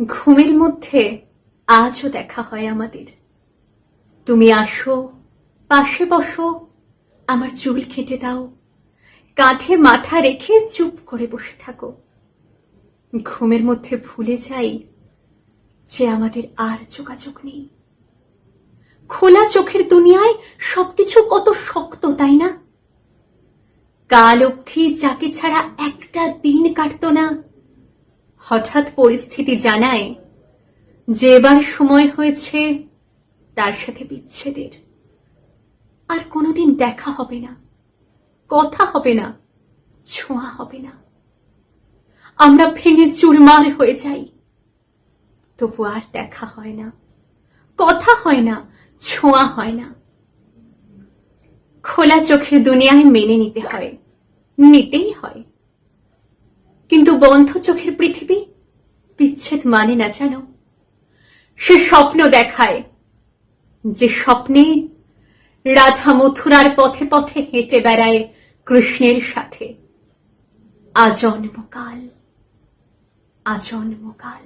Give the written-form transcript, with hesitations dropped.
ঘুমের মধ্যে আজও দেখা হয় আমাদের। তুমি আসো, পাশে বসো, আমার চুল কেটে দাও, কাঁধে মাথা রেখে চুপ করে বসে থাকো। ঘুমের মধ্যে ভুলে যাই যে আমাদের আর যোগাযোগ নেই। খোলা চোখের দুনিয়ায় সবকিছু কত শক্ত, তাই না? কাল অবধি যাকে ছাড়া একটা দিন কাটতো না, হঠাৎ পরিস্থিতি জানায় যে এবার সময় হয়েছে তার সাথে বিচ্ছেদের। আর কোনোদিন দেখা হবে না, কথা হবে না, ছোঁয়া হবে না। আমরা ভেঙে চুরমার হয়ে যাই, তবু আর দেখা হয় না, কথা হয় না, ছোঁয়া হয় না। খোলা চোখের দুনিয়ায় মেনে নিতে হয়, নিতেই হয়। কিন্তু বন্ধ চোখের পৃথিবী বিচ্ছেদ মানে না, জানো? সে স্বপ্ন দেখায়, যে স্বপ্নে রাধা মথুরার পথে পথে হেঁটে বেড়ায় কৃষ্ণের সাথে আজন্মকাল, আজন্মকাল।